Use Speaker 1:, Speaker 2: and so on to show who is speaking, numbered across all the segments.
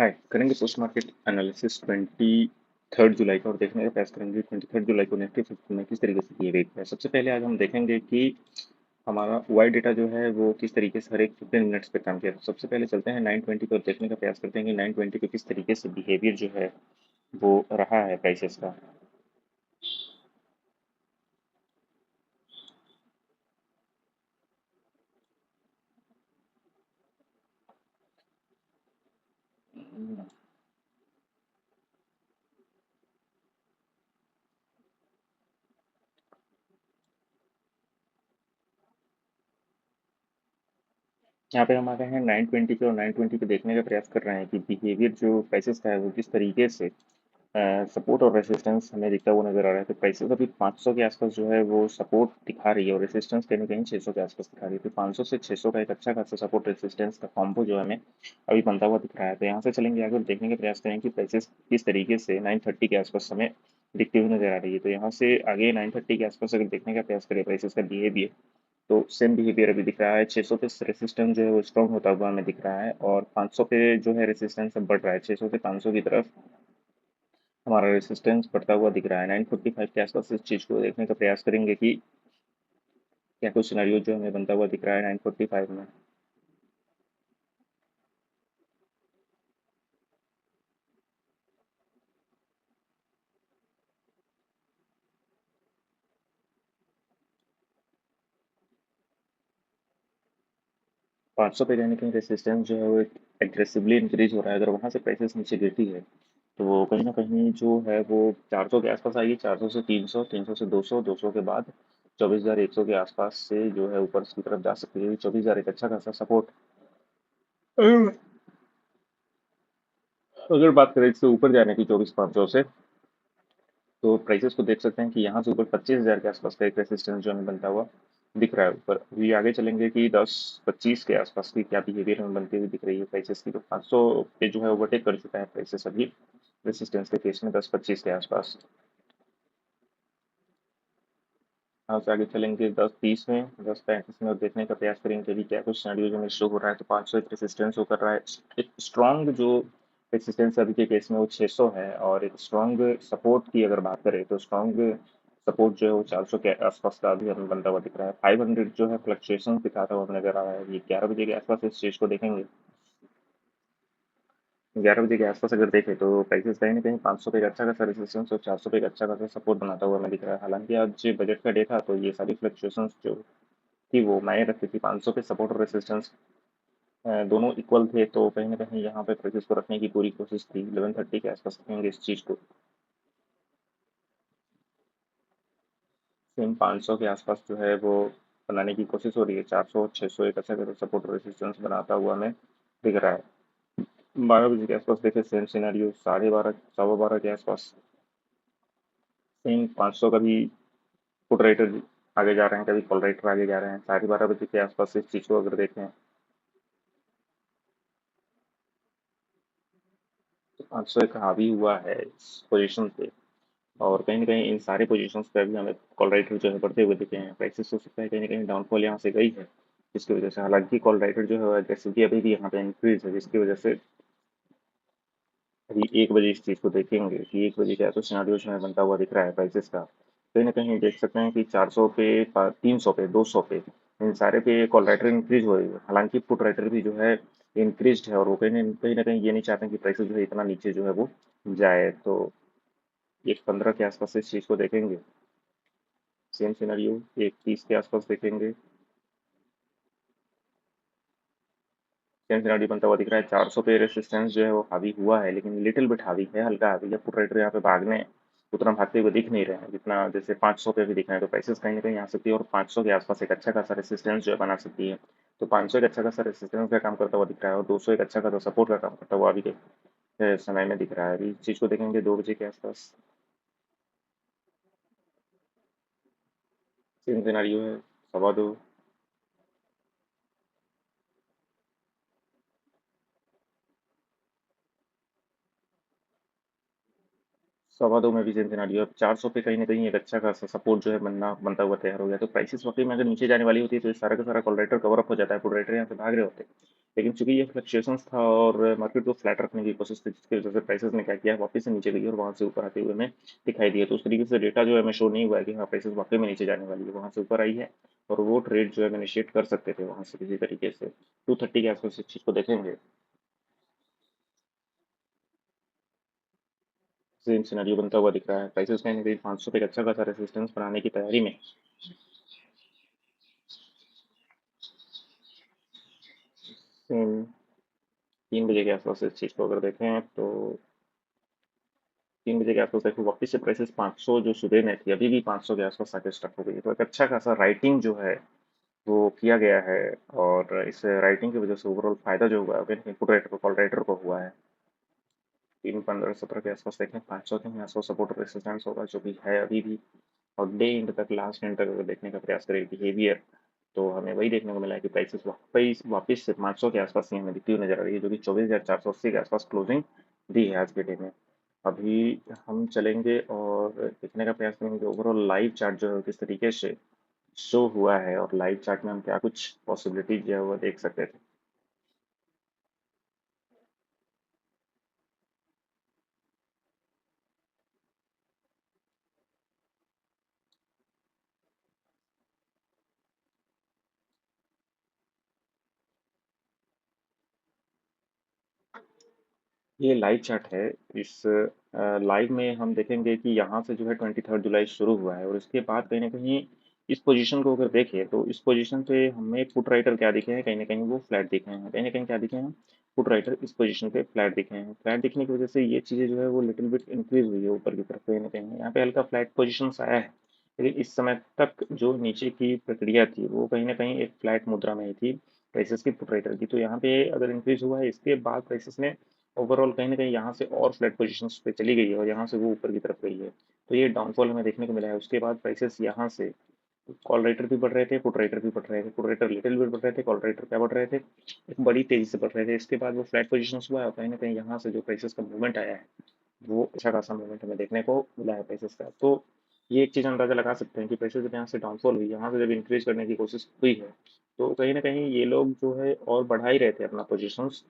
Speaker 1: हाय, करेंगे post market analysis 23 जुलाई का और देखने का प्रयास करेंगे 23 जुलाई को निफ्टी 50 में किस तरीके से बिहेव किया है। सबसे पहले आज हम देखेंगे कि हमारा वाई डेटा जो है वो किस तरीके से हर एक 15 मिनट्स पे काम किया। तो सबसे पहले चलते हैं 920 को और देखने का प्रयास करते हैं कि 920 को किस तरीके से बिहेवियर जो है वो रहा है प्राइसेस का। यहाँ पे हम आ गए हैं 920 पे और 920 पे देखने का प्रयास कर रहे हैं कि बिहेवियर जो प्राइसेस का है वो किस तरीके से सपोर्ट और रेसिस्टेंस हमें दिखता हुआ नजर आ रहा है। तो प्राइसेस अभी 500 के आसपास जो है वो सपोर्ट दिखा रही है और रेसिस्टेंस कहीं ना कहीं 600 के आसपास दिखा रही है। तो 500 से 600 का एक अच्छा खासा सपोर्ट रेसिस्टेंस का कॉम्बो जो है हमें अभी बनता हुआ दिख रहा है। तो यहाँ से चलेंगे आगे और देखने का प्रयास करें कि प्राइसेस किस तरीके से 930 के आसपास हमें दिखती हुई नजर आ रही है। तो यहाँ से आगे 930 के आसपास अगर देखने का प्रयास करें प्राइसेस का बिहेवियर, तो सेम बिहेवियर अभी दिख रहा है। 600 पे रेसिस्टेंस जो है वो स्ट्रॉन्ग होता हुआ हमें दिख रहा है और 500 पे जो है रेसिस्टेंस अब बढ़ रहा है। 600 से 500 की तरफ हमारा रेसिस्टेंस बढ़ता हुआ दिख रहा है। 945 के आसपास इस चीज़ को देखने का प्रयास करेंगे कि क्या कुछ सिनेरियो जो हमें बनता हुआ दिख रहा है 945 में। 500 पे कहीं ना कहीं रेसिस्टेंस जो है वो एग्रेसिवली इंक्रीज हो रहा है। अगर वहां से प्राइसेस नीचे गिरती है तो कहीं ना कहीं जो है वो 400 के आसपास आएगी। 400 से 300, 300 से 200, 200 के बाद 24,100 के आसपास से जो है ऊपर की तरफ जा सकती है। 24,000 एक अच्छा खासा सपोर्ट। अगर बात करें इससे ऊपर जाने की 24,500 से, तो प्राइसेस को देख सकते हैं कि यहाँ से ऊपर 25,000 के आसपास का एक रेसिस्टेंस जो हमें बनता हुआ दिख रहा है ऊपर। अभी आगे चलेंगे कि 10-25 के आसपास की क्या बिहेवियर हमें बनती हुई दिख रही है प्राइसेस की। तो 500 पे जो है ओवरटेक कर चुका है प्राइसेस अभी रेसिस्टेंस के केस में 10-25 के आसपास। यहाँ से आगे चलेंगे 10-30 में, 10-35 में और देखने का प्रयास करेंगे कि क्या कुछ सिनेरियो जो हमें शो हो रहा है। तो 500 एक रेसिस्टेंस शो कर रहा है। एक स्ट्रॉन्ग जो रेसिस्टेंस अभी के केस में वो 600 है और एक स्ट्रॉन्ग सपोर्ट की अगर बात करें तो स्ट्रॉन्ग सपोर्ट जो है वो 400 के आसपास का भी हमें बनता हुआ दिख रहा है। 500 जो है फ्लक्चुएशन दिखाता हुआ नजर आ रहा है। ये 11 बजे के आसपास इस चीज को देखेंगे। 11 बजे के आसपास अगर देखें तो प्राइसेस कहीं ना कहीं 500 पे एक अच्छा खासा रेजिस्टेंस और 400 पे एक अच्छा खासा सपोर्ट बनाता हुआ हमें दिख रहा है। हालांकि आज बजट का डे था तो ये सारी फ्लक्चुएशंस जो थी वो मायने रखती थी। 500 पे सपोर्ट और रेजिस्टेंस दोनों इक्वल थे तो कहीं ना कहीं यहाँ पे प्राइसेस को रखने की पूरी कोशिश थी। 1130 के आसपास रखेंगे इस चीज़ को। सेम 500 के आसपास जो है वो बनाने की कोशिश हो रही है। 400 600 एक अच्छा खासा सपोर्ट और रेजिस्टेंस बनाता हुआ हमें दिख रहा है। 12 बजे के आसपास देखे सेम सिनेरियो। 12:30 12:15 के आसपास सेम 500 का भी पुट राइटर आगे जा रहे हैं, कभी कॉल राइटर आगे जा रहे हैं। 12:30 बजे के आसपास इस चीज़ को अगर देखें तो 500 एक हावी हुआ है इस पोजीशन पे और कहीं ना कहीं इन सारे पोजीशंस पे भी हमें कॉल राइटर जो है बढ़ते हुए दिखे हैं। प्राइसेस हो सकता है कहीं ना कहीं डाउनफॉल यहाँ से गई है जिसकी वजह से, हालांकि कॉल राइटर जो है एग्रेसिवली अभी भी यहाँ पे इंक्रीज है जिसकी वजह से अभी 1 बजे इस चीज़ को देखेंगे कि 1 बजे क्या तो सिनारियो जो है बनता हुआ दिख रहा है प्राइसेस का। कहीं ना कहीं देख सकते हैं कि 400 पे 300 पे 200 पे इन सारे पे कॉल राइटर इंक्रीज हो रही है। हालांकि पुट राइटर भी जो है इंक्रीज है और वो कहीं ना कहीं ये नहीं चाहते हैं कि प्राइसेस जो है इतना नीचे जो है वो जाए। तो 1:15 के आसपास इस चीज़ को देखेंगे। सेम सिनेरियो 1:30 के आसपास देखेंगे। सेम सिनेरियो बनता हुआ दिख रहा है। 400 पे रेसिस्टेंस जो है वो हावी हुआ है लेकिन लिटिल बिट हावी है, हल्का हावी है। पुट राइटर यहाँ पे भागने उतना भागते हुए दिख नहीं रहे हैं जितना जैसे 500 पे भी दिख रहे हैं। तो प्राइसेस कहीं ना कहीं आ सकती है और 500 के आसपास एक अच्छा खासा रेसिस्टेंस जो है बना सकती है। तो 500 एक अच्छा खासा रेसिस्टेंस का काम करता हुआ दिख रहा है और 200 एक अच्छा खासा सपोर्ट का काम करता हुआ अभी के समय में दिख रहा है। अभी इस चीज़ को देखेंगे 2 बजे के आसपास। सेम सिनेरियो है 2:15। सवा 2 में भी सेम सिनारियो। अब 400 पे कहीं ना कहीं एक अच्छा खासा सपोर्ट जो है बनता हुआ तैयार हो गया। तो प्राइसेस वाकई में अगर नीचे जाने वाली होती है तो ये सारा का सारा कॉल राइटर कवर अप हो जाता है, पुट राइटर यहाँ से भाग रहे होते। लेकिन चूंकि ये फ्लक्चुएशंस था और मार्केट को फ्लैट रखने की कोशिश थी, जिसकी वजह से प्राइसेस ने क्या किया, वापस से नीचे गई और वहां से ऊपर आते हुए हमें दिखाई दिया। तो उस तरीके से डेटा जो है हमें शो नहीं हुआ है कि हाँ प्राइसेस वाकई में नीचे जाने वाली है, वहां से ऊपर आई है। और वो ट्रेड जो है मैंने इनिशिएट कर सकते थे वहां से किसी तरीके से। 230 के आसपास इस चीज को देखेंगे, सेम सिनेरियो बनता हुआ दिख रहा है। प्राइसेस कहीं ना कहीं 500 पे एक अच्छा खासा रेजिस्टेंस बनाने की तैयारी में। सेम 3 बजे के आसपास इस चीज को अगर देखें तो 3 बजे के आसपास देखो वापस से प्राइसेस 500 जो सुबह में थी अभी भी 500 के आसपास आके स्टक हो गई है। तो एक अच्छा खासा राइटिंग जो है वो किया गया है। और इस राइटिंग की वजह से ओवरऑल फायदा जो हुआ है इनपुट राइटर को, कॉल राइटर को हुआ है। 3, 15, 17 के आसपास देखें, 500 के ही आसपास सपोर्ट रेसिस्टेंस होगा जो भी है अभी भी। और डे एंड तक, लास्ट एंड तक अगर देखने का प्रयास करें बिहेवियर, तो हमें वही देखने को मिला है कि प्राइसेस वापस वापस से 500 के आसपास ही हमें दिखती हुई नजर आ रही है, जो कि 24,480 के आसपास क्लोजिंग दी है आज के डे में। अभी हम चलेंगे और देखने का प्रयास करेंगे ओवरऑल लाइव चार्ट जो है किस तरीके से शो हुआ है, और लाइव चार्ट में हम क्या कुछ पॉसिबिलिटीज जो है वो देख सकते थे। ये लाइव चार्ट है। इस लाइव में हम देखेंगे कि यहाँ से जो है 23 जुलाई शुरू हुआ है, और इसके बाद कहीं ना कहीं इस पोजीशन को अगर देखें तो इस पोजीशन पे हमें पुट राइटर क्या दिखे हैं, कहीं ना कहीं वो फ्लैट दिखे हैं, कहीं ना कहीं क्या दिखे हैं, पुट राइटर इस पोजीशन पे फ्लैट दिखे हैं। फ्लैट दिखने की वजह से ये चीज़ें जो है वो लिटिल बिट इंक्रीज हुई है ऊपर की तरफ, कहीं ना कहीं यहाँ पे हल्का फ्लैट पोजीशन आया है। लेकिन इस समय तक जो नीचे की प्रक्रिया थी वो कहीं ना कहीं एक फ्लैट मुद्रा में ही थी प्राइसेस की, पुट राइटर की। तो यहाँ पे अगर इंक्रीज हुआ है, इसके बाद प्राइसेस ने ओवरऑल कहीं ना कहीं यहाँ से और फ्लैट पोजीशंस पे चली गई है और यहाँ से वो ऊपर की तरफ गई है। तो ये डाउनफॉल हमें देखने को मिला है। उसके बाद प्राइसेस यहाँ से कॉल राइटर भी बढ़ रहे थे, पुट राइटर भी बढ़ रहे थे, पुट राइटर लिटिल बिट बढ़ रहे थे, कॉल राइटर क्या बढ़ रहे थे, एक बड़ी तेजी से बढ़ रहे थे। इसके बाद वो फ्लैट पोजीशंस हुआ है और कहीं ना कहीं यहाँ से जो प्राइसेस का मूवमेंट आया है वो अच्छा खासा मूवमेंट हमें देखने को मिला है प्राइसेस का। तो ये एक चीज़ अंदाजा लगा सकते हैं कि प्राइसेस जब यहाँ से डाउनफॉल हुई, यहाँ से जब इंक्रीज करने की कोशिश हुई है, तो कहीं ना कहीं ये लोग जो है और बढ़ा ही रहे थे अपना पोजीशंस,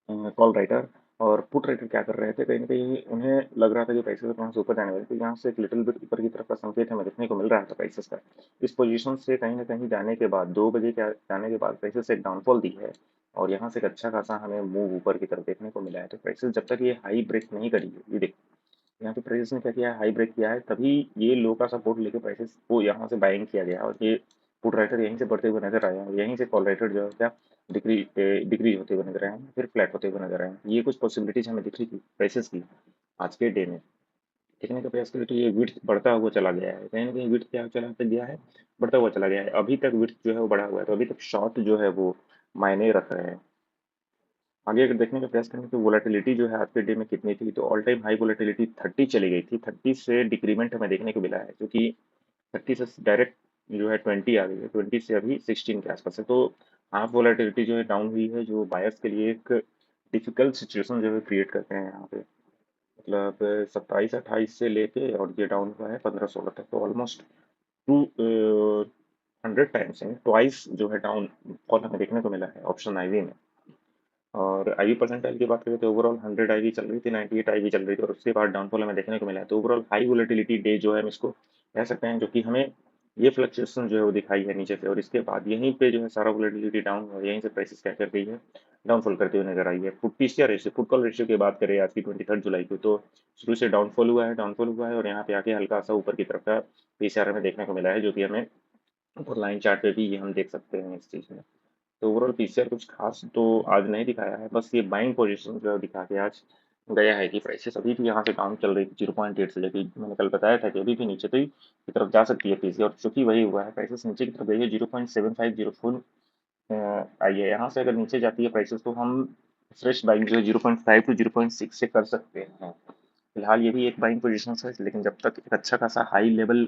Speaker 1: कॉल राइटर। और पुट राइटर क्या कर रहे थे, कहीं ना कहीं उन्हें लग रहा था कि प्राइसेस वहाँ से ऊपर जाने वाले, तो यहाँ से एक लिटिल बिट ऊपर की तरफ का संकेत हमें देखने को मिल रहा था प्राइसेस का। इस पोजीशन से कहीं ना कहीं जाने के बाद 2 बजे के जाने के बाद प्राइसेस एक डाउनफॉल दी है, और यहाँ से एक अच्छा खासा हमें मूव ऊपर की तरफ देखने को मिला है। तो प्राइसेस जब तक ये हाई ब्रेक नहीं करेगी, ये देखो यहाँ पे प्राइसेस ने क्या किया है, हाई ब्रेक किया है, तभी ये लो का सपोर्ट लेके प्राइसेस को यहाँ से बाइंग किया गया, और ये पुट राइटर यहीं से बढ़ते हुए नजर आए हैं, और यहीं से कॉल राइटर जो है क्या डिक्रीज होते हुए नजर आए हैं, फिर फ्लैट होते हुए नजर आए हैं। ये कुछ पॉसिबिलिटीज हमें दिख रही थी प्राइसेस की आज के डे में। देखने का प्रयास करें तो ये विड्थ बढ़ता हुआ चला गया है, कहीं ना कहीं विड्थ क्या चला गया है, बढ़ता हुआ चला गया है। अभी तक विड्थ जो है वो बढ़ा हुआ है, तो अभी तक शॉर्ट जो है वो मायने रख रहे हैं। आगे अगर देखने का प्रयास करें तो वोलेटिलिटी जो है आज के डे में कितनी थी, तो ऑल टाइम हाई वोलेटिलिटी 30 चली गई थी। 30 से डिक्रीमेंट हमें देखने को मिला है, जो कि 30 से डायरेक्ट जो है 20 आ गई है, 20 से अभी 16 के आसपास है। तो हाफ वोलेटिलिटी जो है डाउन हुई है, जो बायर्स के लिए एक डिफिकल्ट सिचुएशन जो है क्रिएट करते हैं यहाँ पे। मतलब 27-28 से लेके और ये डाउन हुआ है 15-16 तक, तो ऑलमोस्ट 200 टाइम्स ट्वाइस जो है डाउन फॉल हमें देखने को मिला है ऑप्शन आईवी में। और आईवी परसेंटाइल की बात करें तो ओवरऑल 100 आईवी चल रही थी, 98 आईवी चल रही थी, और उसके बाद डाउनफॉल हमें देखने को मिला है। तो ओवरऑल हाई वोलेटिलिटी डे जो है हम इसको कह सकते हैं, जो कि हमें ये फ्लक्चुएशन जो है वो दिखाई है नीचे से, और इसके बाद यहीं पे जो है सारा वोलेटिलिटी डाउन हुआ है, यहीं से प्राइसेस क्या कर रही है, डाउनफॉल करते हुए नजर आई है। Foot PCR ratio, foot call ratio की बात करें आज की 23 जुलाई को, तो शुरू से डाउनफॉल हुआ है और यहाँ पे आके हल्का सा ऊपर की तरफ का पीसीआर हमें देखने को मिला है, जो कि हमें ऊपर लाइन चार्ट पे भी ये हम देख सकते हैं इस चीज में। तो ओवरऑल पीसीआर कुछ खास तो आज नहीं दिखाया है, बस ये बाइंग पोजीशन जो दिखा के आज गया है कि प्राइसेस अभी भी यहाँ से डाउन चल रही थी 0.8 से लेके, मैंने कल बताया था कि अभी भी नीचे तो ही की तरफ जा सकती है पीसीआर, और चूंकि वही हुआ है, प्राइसेस नीचे की तरफ गई है, 0.7504 आई है। यहाँ से अगर नीचे जाती है प्राइसेस तो हम फ्रेश बाइंग जो है 0.5 टू 0.6 से कर सकते हैं। फिलहाल ये भी एक बाइंग पोजीशन है, लेकिन जब तक एक अच्छा खासा हाई लेवल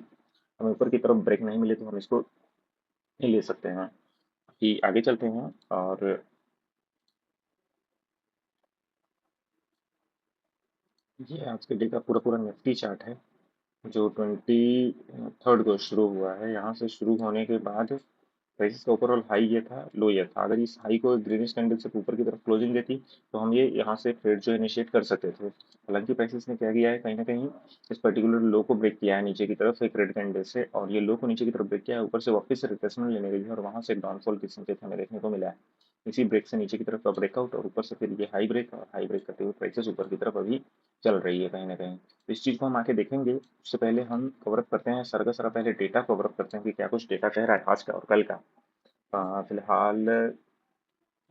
Speaker 1: हमें ऊपर की तरफ ब्रेक नहीं मिले तो हम इसको नहीं ले सकते हैं। कि आगे चलते हैं और ये आज के डे का पूरा पूरा निफ्टी चार्ट है जो 23rd को शुरू हुआ है। यहाँ से शुरू होने के बाद प्राइसेस का ओवरऑल हाई ये था, लो ये था। अगर इस हाई को ग्रीनिश कैंडल से ऊपर की तरफ क्लोजिंग देती तो हम ये यहाँ से ट्रेड जो इनिशिएट कर सकते थे। हालांकि प्राइसेस ने क्या किया है, कहीं ना कहीं इस पर्टिकुलर लो को ब्रेक किया है नीचे की तरफ एक रेड कैंडल से, और ये लो को नीचे की तरफ ब्रेक किया है, ऊपर से वापस से रिट्रेसमेंट लेने गई है और वहां से डाउनफॉल की संकेत हमें देखने को मिला है। इसी ब्रेक से नीचे की तरफ का ब्रेकआउट और ऊपर से फिर ये हाई ब्रेक, और हाई ब्रेक करते हुए प्राइसेस ऊपर की तरफ अभी चल रही है कहीं ना कहीं। तो इस चीज़ को हम आके देखेंगे। उससे पहले हम कवरअप करते हैं सर का सारा, पहले डेटा कवरअप करते हैं कि क्या कुछ डेटा कह रहा है आज का और कल का। फिलहाल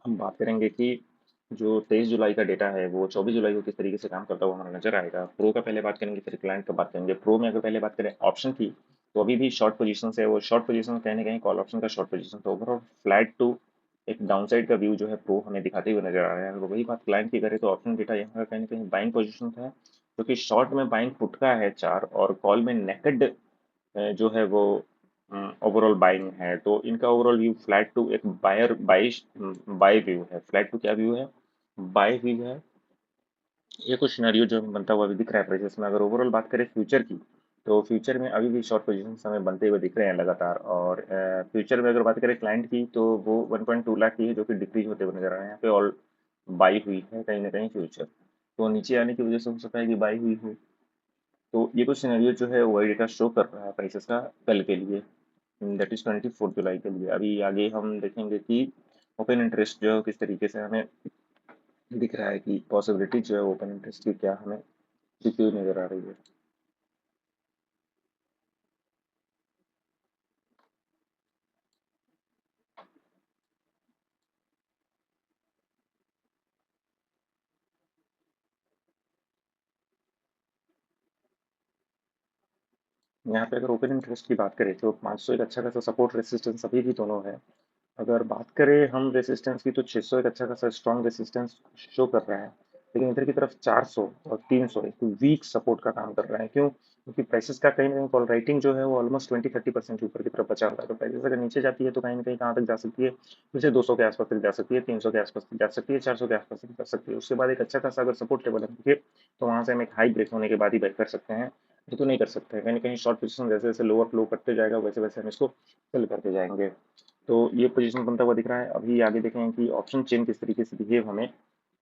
Speaker 1: हम बात करेंगे कि जो 23 जुलाई का डेटा है वो 24 जुलाई को किस तरीके से काम करता हुआ हमारा नजर आएगा। प्रो का पहले बात करेंगे, फिर क्लाइंट का बात करेंगे। प्रो में अगर पहले बात करें ऑप्शन की, तो अभी भी शॉर्ट पोजीशन है, वो शॉर्ट पोजीशन कहीं ना कहीं कॉल ऑप्शन का शॉर्ट पोजीशन, तो ओवरऑल फ्लैट टू एक डाउनसाइड का व्यू जो है प्रो हमें दिखाते हुए नजर आ रहा है। अगर वही बात क्लाइंट की करें तो ऑप्शन डेटा यहाँ का कहीं ना कहीं बाइंग पोजीशन है, जो कि शॉर्ट में बाइंग पुट का है 4 और कॉल में नेकेड जो है वो ओवरऑल बाइंग है। तो इनका ओवरऑल व्यू फ्लैट टू एक बायर बाइश बाय व्यू है। फ्लैट टू क्या व्यू है, बाय व्यू है। ये कुछ सिनेरियो जो हमें बनता हुआ अभी दिख रहा है प्राइसेस में। अगर ओवरऑल बात करें फ्यूचर की, तो फ्यूचर में अभी भी शॉर्ट पोजीशन हमें बनते हुए दिख रहे हैं लगातार। और फ्यूचर में अगर बात करें क्लाइंट की, तो वो 1.2 लाख की है जो कि डिक्रीज होते हुए नजर आ रहे हैं। यहाँ पे ऑल बाई हुई है कहीं ना कहीं फ्यूचर, तो नीचे आने की वजह से हो सकता है कि बाई हुई हो। तो ये कुछ सिनेरियो जो है वो डेटा शो कर रहा है प्राइसेस का कल के लिए, दैट इज 24 जुलाई के लिए। अभी आगे हम देखेंगे कि ओपन इंटरेस्ट जो है किस तरीके से हमें दिख रहा है, कि पॉसिबिलिटी जो है ओपन इंटरेस्ट की क्या हमें दिखती हुई नजर आ रही है। यहाँ पे अगर ओपन इंटरेस्ट की बात करें तो 500 एक अच्छा खासा सपोर्ट रेसिस्टेंस अभी भी दोनों है। अगर बात करें हम रेसिस्टेंस की, तो 600 एक अच्छा खासा स्ट्रॉन्ग रेसिस्टेंस शो कर रहा है। लेकिन इधर की तरफ 400 और 300 एक वीक सपोर्ट का काम कर रहा है। क्यों? क्योंकि प्राइसेस का कहीं ना कहीं कॉल राइटिंग जो है वो ऑलमोस्ट 20-30% ऊपर की तरफ बचा हुआ है। तो प्राइसेस अगर नीचे जाती है तो कहीं ना कहीं कहाँ तक जा सकती है, जैसे 200 के आसपास तक जा सकती है, 300 के आसपास तक जा सकती है, 400 के आसपास तक जा सकती है। उसके बाद एक अच्छा खासा अगर सपोर्ट लेवल है तो वहां से हम एक हाई ब्रेक होने के बाद ही बैक कर सकते हैं। ये तो नहीं कर सकते हैं, कहीं ना कहीं शॉर्ट पोजिशन जैसे जैसे लोअर फ्लो करते जाएगा वैसे वैसे हम इसको सेल करते जाएंगे। तो ये पोजीशन बनता हुआ दिख रहा है। अभी आगे देखें कि ऑप्शन चेन किस तरीके से बिहेव हमें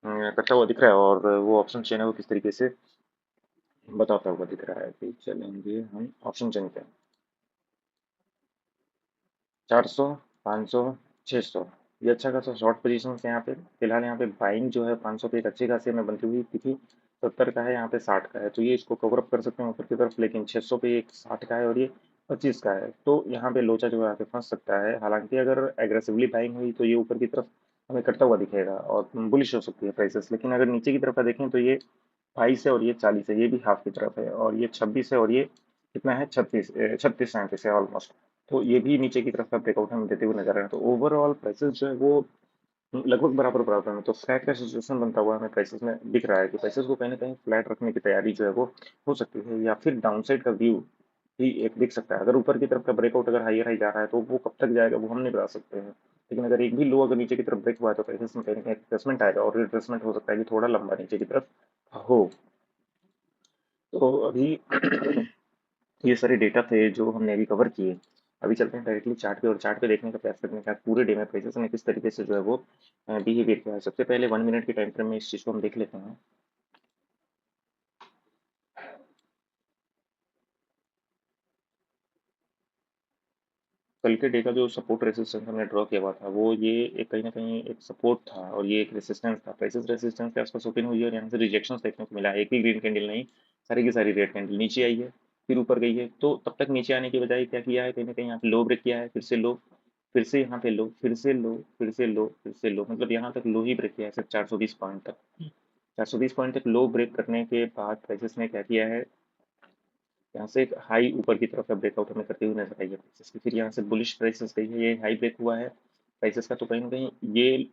Speaker 1: करता हुआ दिख रहा है, और वो ऑप्शन चेन है वो किस तरीके से बताता हुआ दिख रहा है। फिर चलेंगे हम ऑप्शन चेन पे। 400, 500, 600, ये अच्छा खासा शॉर्ट पोजीशन है यहाँ पे। फिलहाल यहाँ पे बाइंग जो है 500 पे एक अच्छी खासी हमें बनती हुई दिखी। 70 का है, यहाँ पे 60 का है, तो ये इसको कवर अप कर सकते हैं ऊपर की तरफ। लेकिन 600 पे एक 60 का है और ये 25 का है, तो यहाँ पे लोचा जो है आके फंस सकता है। हालांकि अगर एग्रेसिवली बाइंग हुई तो ये ऊपर की तरफ हमें करता हुआ दिखेगा और बुलिश हो सकती है प्राइसेस। लेकिन अगर नीचे की तरफ का देखें तो ये 22 है और ये 40 है, ये भी हाफ की तरफ है। और ये 26 है और ये कितना है, 36 37 है ऑलमोस्ट। तो ये भी नीचे की तरफ का ब्रेकआउट हमें देते हुए नजर आ रहे हैं। तो ओवरऑल प्राइसेस जो है वो लगभग बराबर बराबर में, तो फ्लैट का सिचुएशन बनता हुआ हमें प्राइसेस में दिख रहा है कि प्राइसेस को कहीं ना कहीं फ्लैट रखने की तैयारी जो है वो हो सकती है, या फिर डाउनसाइड का व्यू भी एक दिख सकता है। अगर ऊपर की तरफ का ब्रेकआउट अगर हाई हाई जा रहा है तो वो कब तक जाएगा वो हम नहीं बता सकते हैं। लेकिन अगर एक भी लो अगर नीचे की तरफ ब्रेक हुआ है तो प्राइसेस में कहीं ना कहीं रिट्रेसमेंट आएगा, और रिट्रेसमेंट हो सकता है कि थोड़ा लंबा नीचे की तरफ हो। तो अभी ये सारे डेटा थे जो हमने अभी कवर किए। अभी चलते हैं डायरेक्टली चार्ट पे, और चार्ट पे देखने का प्रयास करने का पूरे डे में प्राइसेस ने किस तरीके से जो है वो बिहेवियर किया है। सबसे पहले 1 मिनट के टाइम फ्रेम में इस चीज़ को हम देख लेते हैं। कल के डे का जो सपोर्ट रेसिस्टेंस हमने ड्रॉ किया हुआ था वो ये एक कहीं ना कहीं एक सपोर्ट था और ये एक रेसिस्टेंस था। प्राइसेस रेसिस्टेंस के आसपास ओपन हुई है और यहाँ से रिजेक्शन देखने को मिला है। एक भी ग्रीन कैंडल नहीं, सारी की सारी रेड कैंडल नीचे आई है, फिर ऊपर गई है। तो तब तक नीचे आने की बजाय क्या किया है, कहीं ना कहीं यहाँ पे लो ब्रेक किया है, फिर से लो, फिर से यहाँ पे लो, फिर से लो, फिर से लो, फिर से लो, मतलब यहाँ तक लो ही ब्रेक किया है सिर्फ 420 पॉइंट तक। 420 पॉइंट तक लो ब्रेक करने के बाद प्राइसेस ने क्या किया है, यहाँ से एक हाई ऊपर की तरफ का ब्रेकआउट हमें करते हुए नजर आई है प्राइसेस की। फिर यहाँ से बुलिश प्राइसेस गई है, ये हाई ब्रेक हुआ है प्राइसेस का। तो कहीं ना कहीं ये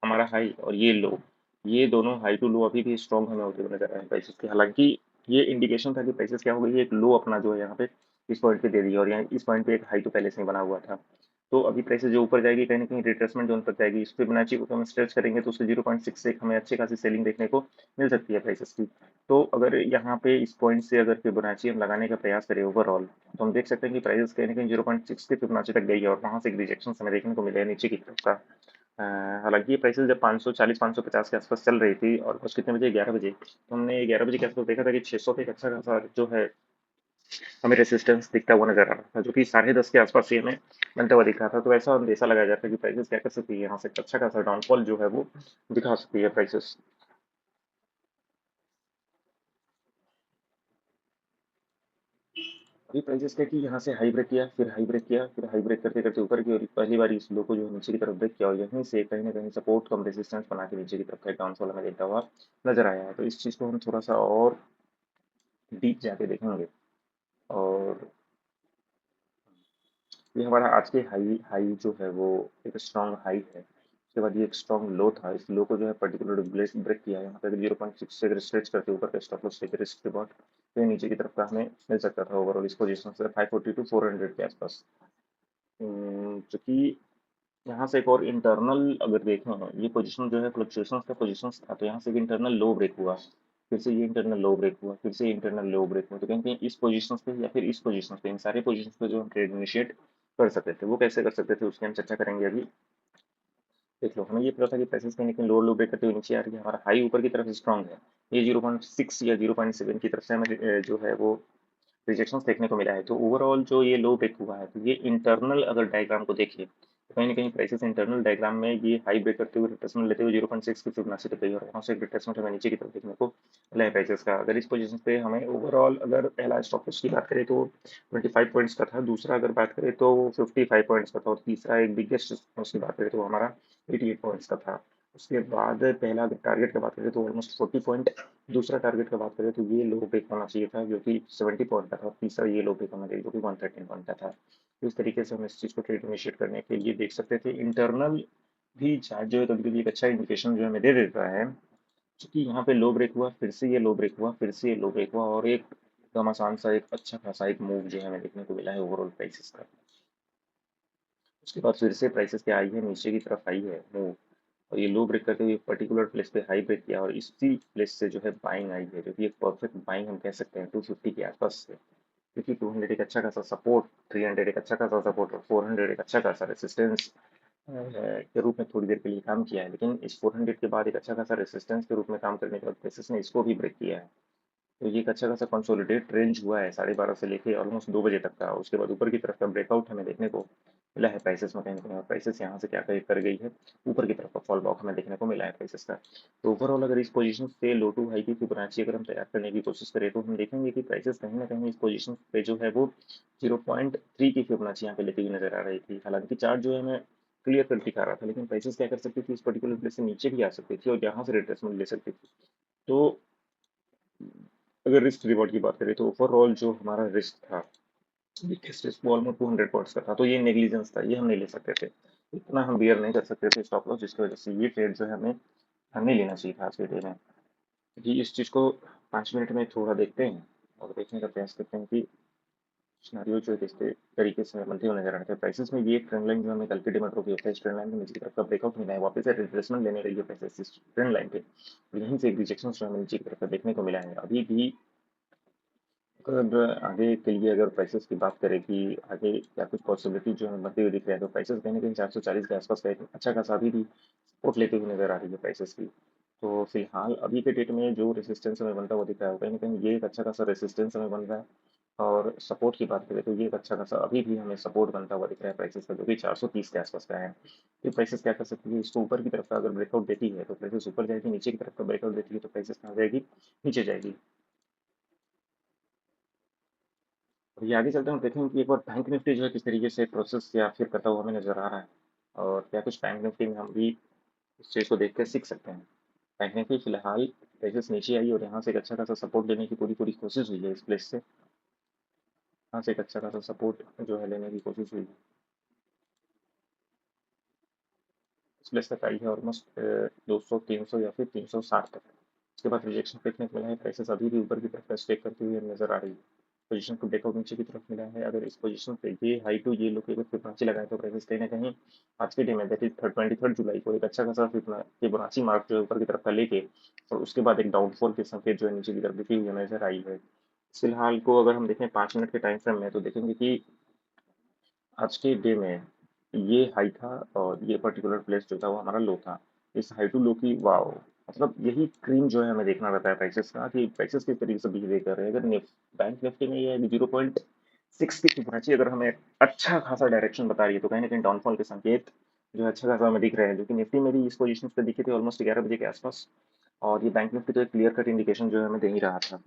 Speaker 1: हमारा हाई और ये लो, ये दोनों हाई टू लो अभी भी स्ट्रॉन्ग हमें होते हुए नजर आ रहे हैं प्राइसेस के। हालांकि ये इंडिकेशन था कि प्राइसेस क्या हो गई है, एक लो अपना जो है यहाँ पे इस पॉइंट पे दे दिया, और यहाँ इस पॉइंट पे एक हाई तो पहले से ही बना हुआ था। तो अभी प्राइसेस जो ऊपर जाएगी कहीं ना कहीं रिट्रेसमेंट जोन तक जाएगी। इस फिबोनाची को हम स्ट्रेच करेंगे तो उससे 0.6 से हमें अच्छी खासी सेलिंग देखने को मिल सकती है प्राइसेस की। तो अगर यहाँ पे इस पॉइंट से अगर फिबोनाची हम लगाने का प्रयास करें ओवरऑल, तो हम देख सकते हैं कि प्राइसेस कहीं ना कहीं 0.6 के फिबोनाची तक गई है और वहां से एक रिजेक्शन हमें देखने को मिले नीचे की तरफ का। हालांकि ये प्राइसेस जब 540 550 के आसपास चल रही थी और कुछ कितने बजे 11 बजे, तो हमने 11 बजे के आसपास देखा था कि 600 पे एक अच्छा खासा जो है हमें रेसिस्टेंस दिखता हुआ नजर आ रहा था, जो कि 10:30 के आसपास ही हमें बनता हुआ दिख रहा था। तो ऐसा अंदेशा लगाया जाता है कि प्राइसेस क्या कर सकती है, यहाँ से एक अच्छा खासा डाउनफॉल जो है वो दिखा सकती है प्राइसेस। अभी प्राइसेस क्या कि यहाँ से हाई ब्रेक किया, फिर हाई ब्रेक किया, फिर हाई ब्रेक करते करते ऊपर की और पहली बार इस लो को जो है नीचे की तरफ ब्रेक किया और यहीं से कहीं ना कहीं सपोर्ट कम रेजिस्टेंस बना के नीचे की तरफ का डाउनफॉल हमें देखता हुआ नजर आया है। तो इस चीज को हम थोड़ा सा और डीप जाके देखेंगे। और ये हमारा आज के हाई हाई जो है वो एक स्ट्रॉन्ग हाई है। उसके बाद ये एक स्ट्रॉन्ग लो था, इस लो को जो है पर्टिकुलर ब्रेक ब्रेक किया है यहाँ पे 0.6 से अगर स्ट्रेच करके ऊपर का स्टॉप लॉस लेकर रिस्क रिवॉर्ड तो ये नीचे की तरफ का हमें मिल सकता था ओवरऑल इस पोजीशन से 540 टू 400 के आसपास। जो कि यहाँ से एक और इंटरनल अगर देखें, ये पोजीशन जो है फ्लक्चुएशंस का पोजीशन था, तो यहाँ से एक इंटरनल लो ब्रेक हुआ, फिर से ये इंटरनल लो ब्रेक हुआ, फिर से इंटरनल लो ब्रेक हुआ। तो कहीं कहीं इस पोजीशन पे या फिर इस पोजीशन पे, इन सारे पोजीशन पे जो हम ट्रेड इनिशिएट कर सकते थे, वो कैसे कर सकते थे उसकी हम चर्चा करेंगे अभी। देख लो, हमें ये पता था कि प्राइसेस कहीं ना कहीं लोअर लो ब्रेक करते हुए नीचे आ रही है, हमारा हाई ऊपर की तरफ स्ट्रॉन्ग है। ये 0.6 या 0.7 की तरफ से हमें जो है वो रिजेक्शंस देखने को मिला है। तो ओवरऑल जो ये लो ब्रेक हुआ है, तो ये इंटरनल अगर डायग्राम को देखिए तो कहीं ना कहीं प्राइसेस इंटरनल डायग्राम में ये हाई ब्रेक करते हुए रिट्रेसमेंट लेते हुए 0.6 की फिबोनाची तक गई और वहां से एक रिट्रेसमेंट हमें नीचे की तरफ देखने को मिला है प्राइसेस का। अगर इस पोजीशन पे हमें ओवरऑल अगर पहला स्टॉप लॉस की बात करें तो 25 पॉइंट्स का था, दूसरा अगर बात करें तो 55 पॉइंट्स का था और तीसरा एक बिगेस्ट की बात करें तो हमारा 88 पॉइंट्स का था। उसके बाद पहला अगर टारगेट की बात करें तो ऑलमोस्ट 40 पॉइंट, दूसरा टारगेट की बात करें तो ये लो ब्रेक होना चाहिए था जो कि 70 पॉइंट का था, और तीसरा ये लो ब्रेक होना चाहिए जो कि 113 पॉइंट का था। तो इस तरीके से हम इस चीज़ को ट्रेड इनिशिएट करने के लिए देख सकते थे। इंटरनल भी चार्ट जो है कभी कभी एक अच्छा इंडिकेशन जो है हमें दे देता है, क्योंकि यहाँ पे लो ब्रेक हुआ, फिर से ये लो ब्रेक हुआ, फिर से ये लो ब्रेक हुआ और एक घमासान सा एक अच्छा खासा एक मूव जो है हमें देखने को मिला है ओवरऑल प्राइसेस का। उसके बाद फिर से प्राइसेस क्या आई है, नीचे की तरफ आई है मूव, और ये लो ब्रेक करते हुए पर्टिकुलर प्लेस पे हाई ब्रेक किया और इसी प्लेस से जो है बाइंग आई है, जो कि एक परफेक्ट बाइंग हम कह सकते हैं 250 के आसपास से। क्योंकि 200 एक अच्छा खासा सपोर्ट, 300 एक अच्छा खासा सपोर्ट और 400 एक अच्छा खासा रेसिस्टेंस के रूप में थोड़ी देर के लिए काम किया है। लेकिन इस 400 के बाद एक अच्छा खासा रेसिस्टेंस के रूप में काम करने के बाद बेसिस ने इसको भी ब्रेक किया है। तो ये एक अच्छा खासा कंसोलिडेट रेंज हुआ है 12:30 से लेके ऑलमोस्ट 2 बजे तक का। उसके बाद ऊपर की तरफ का ब्रेकआउट हमें देखने को मिला है प्राइसेस में, कहीं ना कहीं प्राइसेस यहाँ से क्या कर गई है, ऊपर की तरफ का फॉल बैक हमें देखने को मिला है प्राइसेस का। तो ओवरऑल अगर इस पोजीशन से लो टू हाई की फिबोनाची अगर हम तैयार करने की कोशिश करें तो हम देखेंगे कि प्राइसेस कहीं ना कहीं इस पोजीशन पे जो है वो 0.3 की फिबोनाची यहाँ पे लेती हुई नजर आ रही थी। हालांकि चार्ट जो है हमें क्लियर कर दिखा रहा था, लेकिन प्राइसेस क्या कर सकती थी, इस पर्टिकुलर प्लेस से नीचे भी आ सकती थी और यहाँ से रिट्रेसमेंट ले सकती थी। तो अगर रिस्क रिवॉर्ड की बात करें तो ओवरऑल जो हमारा रिस्क था, बिगेस्ट रिस्क वो ऑलमोस्ट 200 पॉइंट्स का था, तो ये नेग्लिजेंस था, ये हम नहीं ले सकते थे, इतना हम बियर नहीं कर सकते थे स्टॉप लॉस, जिसकी वजह से ये ट्रेड जो है हमें नहीं लेना चाहिए था आज के डे में। क्योंकि इस चीज़ को 5 मिनट में थोड़ा देखते हैं और देखने का प्रयास करते हैं कि सिनेरियो जो है किस तरीके से बनते हुए नजर आते हैं प्राइसेस में। ये ट्रेंड लाइन जो हमें कल के डिमेट्रो की होता है, इस ट्रेंड लाइन में नीचे की तरफ का ब्रेकआउट मिला है, वापस से रिट्रेसमेंट लेने रही है प्राइसेस इस ट्रेंड लाइन पे, और यहीं से एक रिजेक्शन जो हमें नीचे की तरफ का देखने को मिला है। अभी भी अगर आगे के लिए अगर प्राइसेस की बात करें कि आगे क्या कुछ पॉसिबिलिटी जो हमें बनती हुई दिख रही है, तो प्राइसेस कहीं ना कहीं 440 के आसपास का एक अच्छा खासा अभी भी सपोर्ट लेते हुए नजर आ रही है प्राइसेस की। तो फिलहाल अभी के डेट में जो रेसिस्टेंस हमें बनता हुआ दिख रहा है, कहीं ना कहीं ये एक अच्छा खासा रेसिस्टेंस हमें बन रहा है। और सपोर्ट की बात करें तो ये एक अच्छा खासा अभी भी हमें सपोर्ट बनता हुआ दिख रहा है प्राइसेस का, जो कि 430 के आसपास का है। तो प्राइसेस क्या कर सकती है, इसको ऊपर की तरफ का अगर ब्रेकआउट देती है तो प्राइसेस ऊपर जाएगी, नीचे की तरफ का ब्रेकआउट देती है तो प्राइसेस कहाँ जाएगी, नीचे जाएगी। और ये आगे चलते हैं देखेंगे कि एक बार बैंक निफ्टी जो है किस तरीके से प्रोसेस या फिर करता हुआ हमें नजर आ रहा है, और क्या कुछ बैंक निफ्टी में हम भी इस चीज़ को देख कर सीख सकते हैं। बैंक निफ्टी फिलहाल प्राइसेस नीचे आई और यहाँ से एक अच्छा खासा सपोर्ट लेने की पूरी पूरी कोशिश हुई है इस प्लेस से, यहाँ से एक अच्छा खासा सपोर्ट जो है लेने की कोशिश हुई है, इस प्लेस तक आई है ऑलमोस्ट 200 300 या फिर 360 तक। उसके बाद रिजेक्शन देखने को मिला है, प्राइसेस अभी भी ऊपर की तरफ स्टेक करती हुई नजर आ रही है। पोजीशन को ब्रेकआउट नीचे की तरफ मिला है। अगर इस पोजीशन पे ये हाई टू ये लो की अगर फिबोनाची लगाए तो प्राइसेस कहीं ना कहीं आज के डे में दैट इज 23 जुलाई को एक अच्छा खासा फिबोनाची मार्क जो है ऊपर की तरफ का लेके और उसके बाद एक डाउनफॉल के संकेत जो है नीचे की तरफ दिखी हुई नजर आई है। फिलहाल को अगर हम देखें 5 मिनट के टाइम फ्रेम में तो देखेंगे कि आज के डे में ये हाई था और ये पर्टिकुलर प्लेस जो था वो हमारा लो था। इस हाई टू लो की वाओ, मतलब यही क्रीम जो है हमें देखना रहता है प्राइसेस का कि प्राइसेस किस तरीके से बिहेव कर रहे हैं। अगर बैंक निफ्टी में ये 0.6 की फिबोनाची अगर हमें अच्छा खासा डायरेक्शन बता रही है तो कहीं ना कहीं डाउनफॉल के संकेत जो है अच्छा खासा हमें दिख रहे हैं, जो कि निफ्टी में भी इस पोजीशन पे दिखे थे ऑलमोस्ट 11 बजे के आसपास। और ये बैंक निफ्टी तो एक क्लियर कट इंडिकेशन जो है हमें दे ही रहा था।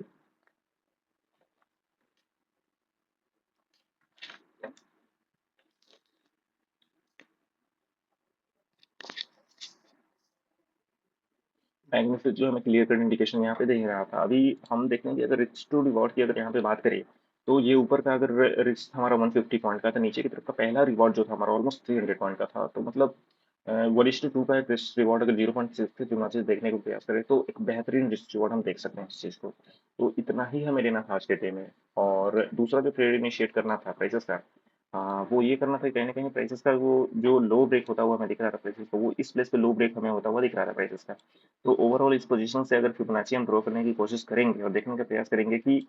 Speaker 1: बैंक निफ्टी जो हमें क्लियर कट इंडिकेशन यहाँ पे दे ही रहा था। अभी हम देखेंगे अगर रिस्क टू रिवॉर्ड की अगर यहाँ पे बात करें तो ये ऊपर का अगर रिस्क हमारा 150 पॉइंट का था, नीचे की तरफ का पहला रिवॉर्ड जो था हमारा ऑलमोस्ट 300 पॉइंट का था। तो मतलब 1:2 का एक रिस्क रिवॉर्ड अगर 0.6 फिबोनाची से देखने को प्रयास करें तो एक बेहतरीन रिस्क रिवॉर्ड हम देख सकते हैं इस चीज़ को। तो इतना ही हमें लेना था आज के डे में। और दूसरा जो ट्रेड इनिशिएट करना था प्राइसेस का, वो ये करना था कहीं ना कहीं प्राइसेस का वो जो लो ब्रेक होता हुआ हमें दिख रहा था प्राइसेस को, वो इस प्लेस पे लो ब्रेक हमें होता हुआ दिख रहा था प्राइसेस का। तो ओवरऑल इस पोजीशन से अगर फिबोनाची हम ड्रॉ करने की कोशिश करेंगे और देखने का प्रयास करेंगे कि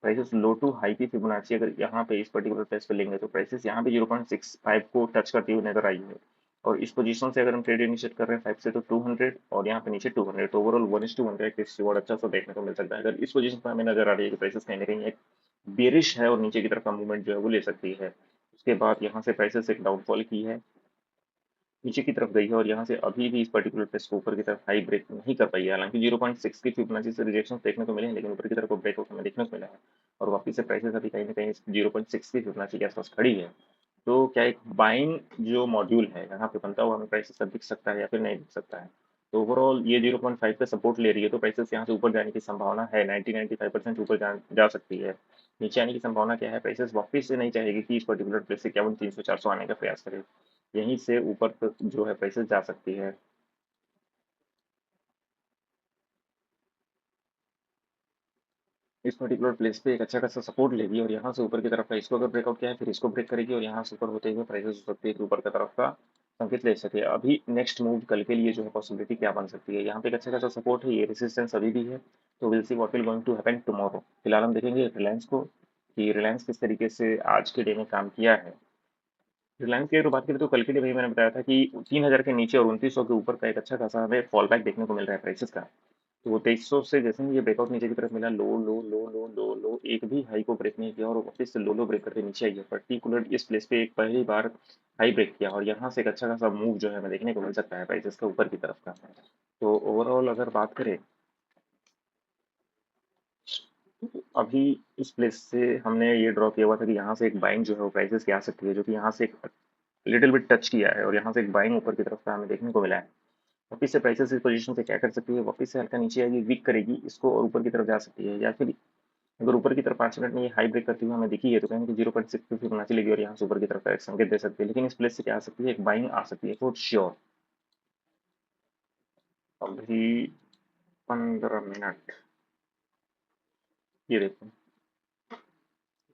Speaker 1: प्राइसेस लो टू हाई की फिबोनाची अगर यहाँ पे इस पर्टिकुलर प्लेस पे लेंगे तो प्राइसेस यहाँ पे 0.65 को टच करती हुई नजर आई है। और इस पोजीशन से अगर हम ट्रेड इनिशिएट कर रहे हैं 5 से तो 200 और यहाँ पे नीचे 200, तो ओवरऑल 1:100 इस रिवॉर्ड अच्छा सा देखने को मिल सकता है। अगर इस पोजीशन पर हमें नजर आ रही है कि प्राइसेस कहीं ना कहीं एक बेरिश है और नीचे की तरफ का मूवमेंट जो है वो ले सकती है। उसके बाद यहाँ से प्राइसेस एक डाउनफॉल की है, नीचे की तरफ गई है और यहाँ से अभी भी इस पर्टिकुलर प्लेस को ऊपर की तरफ हाई ब्रेक नहीं कर पाई है। हालांकि 0.6 की फिबोनाची से रिजेक्शन देखने को मिले हैं लेकिन ऊपर की तरफ ब्रेकआउट हमें देखने को मिला है और वापस से प्राइसेस अभी कहीं ना कहीं 0.6 की फिबोनाची के आसपास खड़ी है। तो क्या एक बाइंग जो मॉड्यूल है यहाँ पे बनता हुआ हमें प्राइसेस का दिख सकता है या फिर नहीं दिख सकता है। तो ओवरऑल ये 0.5 पे सपोर्ट ले रही है तो प्राइसेस यहाँ से ऊपर जाने की संभावना है, 90-95% ऊपर जा सकती है। नीचे आने की संभावना क्या है, प्राइसेस वापस से नहीं चाहेगी कि इस पर्टिकुलर प्लेस से 51 300 400 आने का प्रयास करे, यहीं से ऊपर तक जो है प्राइसेस जा सकती है। इस पर्टिकुलर प्लेस पे एक अच्छा खासा सपोर्ट लेगी और यहाँ से ऊपर की तरफ का इसको अगर ब्रेकआउट किया है फिर इसको ब्रेक करेगी और यहाँ से ऊपर होते हुए प्राइसेस हो सकती है कि ऊपर की तरफ का संकेत ले सके। अभी नेक्स्ट मूव कल के लिए जो है पॉसिबिलिटी क्या बन सकती है, यहाँ पे एक अच्छा खासा सपोर्ट है, ये रेसिस्टेंस अभी भी है। तो will see what will going to happen tomorrow. फिलहाल हम देखेंगे रिलायंस को कि रिलायंस किस तरीके से आज के डे में काम किया है। रिलायंस की अगर बात करें तो कल के लिए भाई मैंने बताया था कि 3,000 के नीचे और 2900 के ऊपर का एक अच्छा खासा हमें फॉल बैक देखने को मिल रहा है प्राइसेस का। तो वो 2300 से जैसे ही ये ब्रेकआउट नीचे की तरफ मिला, लो लो लो लो लो लो एक भी हाई को ब्रेक नहीं किया और वापस से लो लो ब्रेक करके नीचे आई है। पर्टिकुलर इस प्लेस पे एक पहली बार हाई ब्रेक किया और यहाँ से एक अच्छा खासा मूव जो है हमें देखने को मिल सकता है प्राइसेस का ऊपर की तरफ का। तो ओवरऑल अगर बात करें तो अभी इस प्लेस से हमने ये ड्रॉ किया हुआ था कि यहाँ से एक बाइंग जो है वो प्राइसेस की आ सकती है, जो कि यहाँ से एक लिटिल बिट टच किया है और यहाँ से एक बाइंग ऊपर की तरफ का हमें देखने को मिला है। वापिस से प्राइसेस इस पोजीशन से क्या कर सकती है, वापिस से हल्का नीचे आएगी, वीक करेगी इसको और ऊपर की तरफ जा सकती है। या फिर अगर ऊपर की तरफ 5 मिनट में ये हाई ब्रेक करती हुई हमें दिखी है तो कहीं 0.6 पे फिबोनाची लेगी और यहाँ से ऊपर की तरफ का एक संकेत दे सकती है। लेकिन इस प्लेस से क्या आ सकती है, एक बाइंग आ सकती है फॉर श्योर। अभी 15 मिनट, ये देखो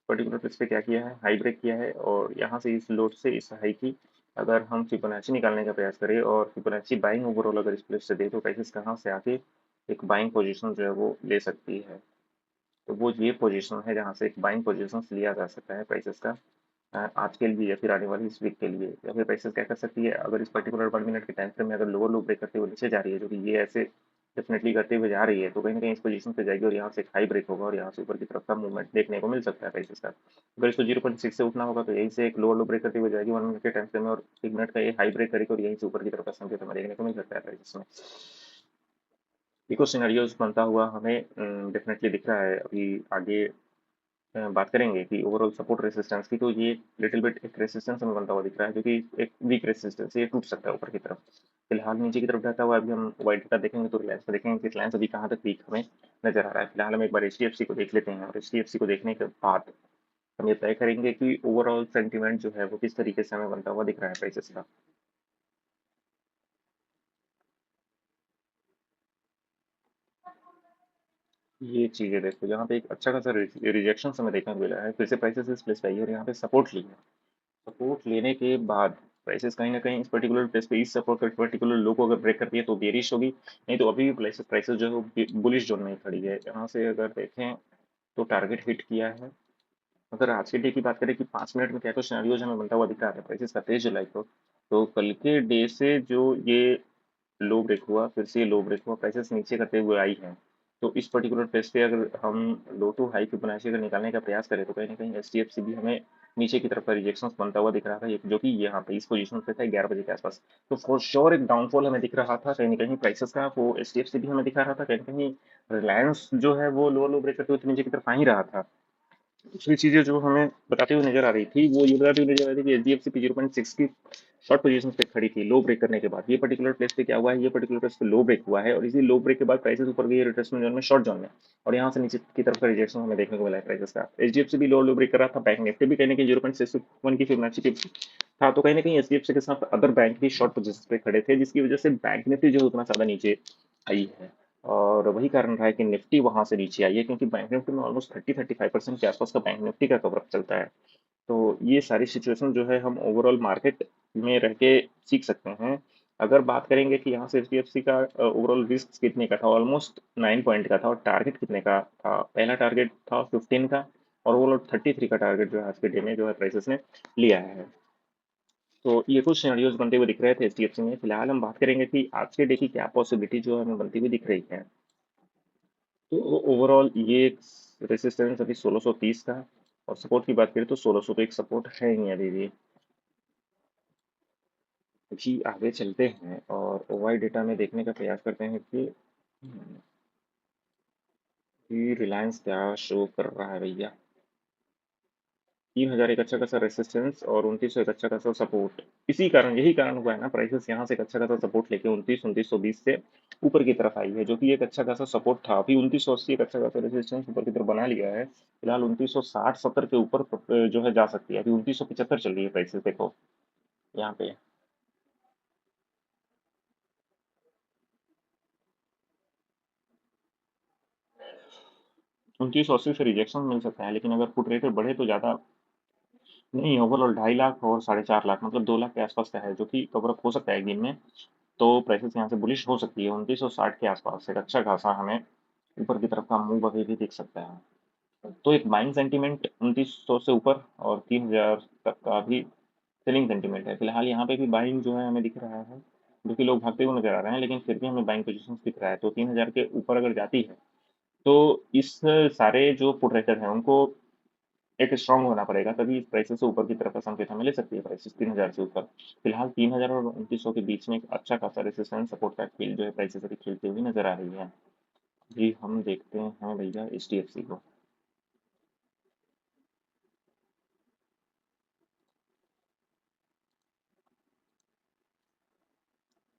Speaker 1: पर्टिकुलर प्लेस पे क्या किया है, हाई ब्रेक किया है और यहाँ से इस लोड से इस हाई की अगर हम फिबोनाची निकालने का प्रयास करें और फिबोनाची बाइंग ओवरऑल अगर इस प्लेस से दे तो प्राइसेस कहाँ से आके एक बाइंग पोजीशन जो है वो ले सकती है। तो वो ये पोजीशन है जहाँ से एक बाइंग पोजीशन लिया जा सकता है प्राइसेस का आज के लिए या फिर आने वाली इस वीक के लिए। या फिर प्राइसेस क्या कर सकती है, अगर इस पर्टिकुलर 1 मिनट के टाइम फ्रेम में अगर लोअर लो ब्रेक करते हुए नीचे जा रही है जो कि ये ऐसे डेफिनेटली करते हुए जा रही है तो कहीं ना कहीं इस पोजीशन पे जाएगी और यहाँ से एक हाई ब्रेक होगा और यहाँ से ऊपर की तरफ का मूवमेंट देखने को मिल सकता है प्राइसेस का। अगर इसको 0.6 से उठना होगा तो यहीं से एक लोअर लो ब्रेक करते हुए जाएगी 1 मिनट के टाइम फ्रेम में और 1 मिनट का ये हाई ब्रेक करेगी और यहीं से ऊपर की तरफ का संकेत हमें देखने को मिल सकता है प्राइसेस में। इको सिनेरियोज बनता हुआ हमें डेफिनेटली दिख रहा है। अभी आगे बात करेंगे कि ओवरऑल सपोर्ट रेसिस्टेंस की, तो ये लिटिल बिट एक रेसिस्टेंस हमें बनता हुआ दिख रहा है जो कि एक वीक रेसिस्टेंस है, ये टूट सकता है ऊपर की तरफ। फिलहाल नीचे की तरफ जाता हुआ अभी हम वाइट डेटा देखेंगे तो रिलायंस का देखेंगे कि रिलायंस अभी कहाँ तक वीक हमें नजर आ रहा है। फिलहाल हम एक बार एचडीएफसी को देख लेते हैं और एचडीएफसी को देखने के बाद हम ये तय करेंगे कि ओवरऑल सेंटीमेंट जो है वो किस तरीके से हमें बनता हुआ दिख रहा है प्राइसेस का। ये चीज़ें देखो, यहाँ पे एक अच्छा खासा रिजेक्शन हमें देखने को मिला है, फिर से प्राइसेस इस प्लेस पे आई है और यहाँ पे सपोर्ट ली है। सपोर्ट लेने के बाद प्राइसेस कहीं ना कहीं इस पर्टिकुलर प्लेस पे इस सपोर्ट पर्टिकुलर लो को अगर ब्रेक करती है तो बेरिश होगी, नहीं तो अभी भी प्राइसेस प्राइसेस जो है बुलिश जोन में ही खड़ी है। यहाँ से अगर देखें तो टारगेट हिट किया है। अगर आज के डे की बात करें कि 5 मिनट में क्या कुछ सिनेरियोज हमें बनता हुआ दिख रहा है प्राइसेस का 23 जुलाई को, तो कल के डे से जो ये लो ब्रेक हुआ, फिर से लो ब्रेक हुआ, प्राइसेस नीचे करते हुए आई है। तो इस पर्टिकुलर प्लेस पे अगर हम लो टू हाई फिबोनाची अगर निकालने का प्रयास करें तो कहीं ना कहीं एचडीएफसी भी हमें नीचे की तरफ का रिजेक्शन बनता हुआ दिख रहा था, जो कि यहाँ पे इस पोजीशन पे था 11 बजे के आसपास। तो फॉर श्योर एक डाउनफॉल हमें दिख रहा था कहीं ना कहीं प्राइसेस का, वो एचडीएफसी भी हमें दिखा रहा था कहीं ना कहीं। रिलायंस जो है वो लो लो ब्रेक करते हुए नीचे की तरफ आ ही रहा था। दूसरी चीजें जो हमें बताती हुई नजर आ रही थी वो ये बताती हुई नजर आ रही थी कि एचडीएफसी पी 0.6 की शॉर्ट पोजीशन पे खड़ी थी लो ब्रेक करने के बाद। ये पर्टिकुलर प्लेस पे क्या हुआ है, ये पर्टिकुलर प्लेस पे लो ब्रेक हुआ है और इसी लो ब्रेक के बाद प्राइसेस ऊपर गई रिट्रेसमेंट जोन में, शॉर्ट जोन में, और यहाँ से नीचे की तरफ का रिजेक्शन हमें देखने को मिला है प्राइसेस का। एचडीएफसी भी लो लो ब्रेक कर रहा था, बैंक निफ्टी भी कहीं ना कहीं 0.61 की फिबोनाची की था, तो कहीं ना कहीं एचडीएफसी के साथ अदर बैंक भी शॉर्ट पोजीशन पे खड़े थे, जिसकी वजह से बैंक निफ्टी जो है उतना ज्यादा नीचे आई है। और वही कारण रहा है कि निफ्टी वहां से नीचे आई है, क्योंकि बैंक निफ्टी में ऑलमोस्ट 30-35% के आसपास का बैंक निफ्टी का कवरअप चलता है। तो ये सारी सिचुएशन जो है हम ओवरऑल मार्केट में रह के सीख सकते हैं। अगर बात करेंगे कि यहाँ से एचडीएफसी का ओवरऑल रिस्क कितने का था, ऑलमोस्ट 9 पॉइंट का था, और टारगेट कितने का था, पहला टारगेट था 15 का, और ओवरऑल 33 का टारगेट जो है आज के डे में जो है प्राइसेस ने लिया है। तो ये कुछ सिनेरियोज बनते हुए दिख रहे थे एचडीएफसी में। फिलहाल हम बात करेंगे कि आज के डे की क्या पॉसिबिलिटी जो हमें बनती हुई दिख रही है। तो ओवरऑल ये एक रेसिस्टेंस अभी 1630 का, और सपोर्ट की बात करें तो 1600 तो एक सपोर्ट है ही अभी भी। जी आगे चलते हैं और ओवाई डेटा में देखने का प्रयास करते हैं कि रिलायंस क्या शो कर रहा है भैया। 3000 एक अच्छा खासा रेसिस्टेंस और 2900 एक अच्छा खासा सपोर्ट। इसी कारण, यही कारण हुआ है ना, प्राइसेस यहाँ से एक अच्छा खासा सपोर्ट लेके 29-2920 से ऊपर की तरफ आई है, जो कि एक अच्छा खासा सपोर्ट था। अभी 2980 एक अच्छा खासा रेजिस्टेंस ऊपर की तरफ बना लिया है। फिलहाल 2960-70 के ऊपर जो है जा सकती है। अभी 2975 चल रही है प्राइसेस, देखो यहाँ पे। 2980 से रिजेक्शन मिल सकता है, लेकिन अगर फुट रेट बढ़े तो ज़्यादा नहीं, ओवरऑल 2.5 लाख और 4.5 लाख, मतलब 2 लाख के आसपास का है, जो कि कवरअप हो सकता है एक दिन में। तो प्राइसेस यहाँ से बुलिश हो सकती है। 2960 के आसपास एक अच्छा खासा हमें ऊपर की तरफ का मूव अभी भी दिख सकता है। तो एक बाइंग सेंटीमेंट 2900 से ऊपर और 3000 तक का भी सेलिंग सेंटीमेंट है। फिलहाल यहाँ पे भी बाइंग जो है हमें दिख रहा है, जो कि लोग भागते हुए नजर आ रहे हैं, लेकिन फिर भी हमें बाइंग पोजीशन दिख रहा है। तो 3000 के ऊपर अगर जाती है तो इस सारे जो पुट राइटर हैं उनको एक स्ट्रांग होना पड़ेगा, तभी इस प्राइसेस से ऊपर की तरफ का संकेत हमें ले सकती है प्राइसेस 3000 से ऊपर। फिलहाल 3000 और 2900 के बीच में एक अच्छा खासा रेसिस्टेंस सपोर्ट का खेल जो है प्राइसेस अभी खेलते हुए नजर आ रही है। जी हम देखते हैं भैया एचडीएफसी को।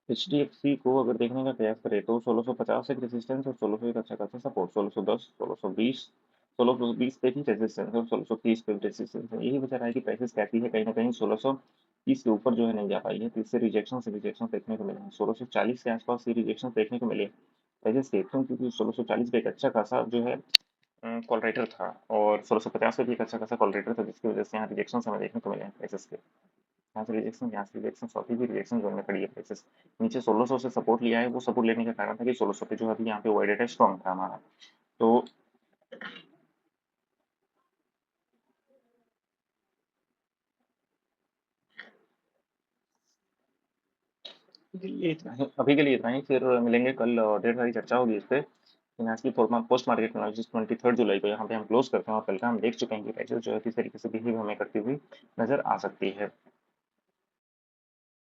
Speaker 1: एचडीएफसी को अगर देखने का प्रयास करें तो 1650 एक रेजिस्टेंस और 1600 एक अच्छा खासा सपोर्ट, 1610, 1620, 1620 पे भी रेजिस्टेंस और 1630 पे भी रेजिस्टेंस है। यही वजह रहा है कि प्राइसेस कहती है कहीं ना कहीं 1630 के ऊपर जो है नहीं जा पाई है, तो इससे रिजेक्शन देखने को मिले हैं। 1640 के आसपास ये रिजेक्शन देखने को मिले प्राइसेस के, क्योंकि 1640 पे एक अच्छा खासा जो है कॉल राइटर था, और 1650 पे भी एक अच्छा खासा कॉल राइटर था, जिसकी वजह से यहाँ रिजेक्शन हमें देखने को मिले हैं प्राइसेस के। यहाँ से रिजेक्शन चौथी भी रिजेक्शन जोन में खड़ी है प्राइसेस। नीचे 1600 से सपोर्ट लिया है, वो सपोर्ट लेने का कारण था कि 1600 पे जो अभी यहाँ पे वाइड डेटा स्ट्रॉन्ग था हमारा। तो ये इतना ही, अभी के लिए इतना ही। फिर मिलेंगे कल और ढेर सारी चर्चा होगी इस पे। लेकिन आज की पोस्ट मार्केट एनालिसिस 23 जुलाई को यहाँ पे हम क्लोज करते हैं, और कल का हम देख चुके हैं कि प्राइसेस जो है किस तरीके से बिहेव हमें करती हुई नजर आ सकती है।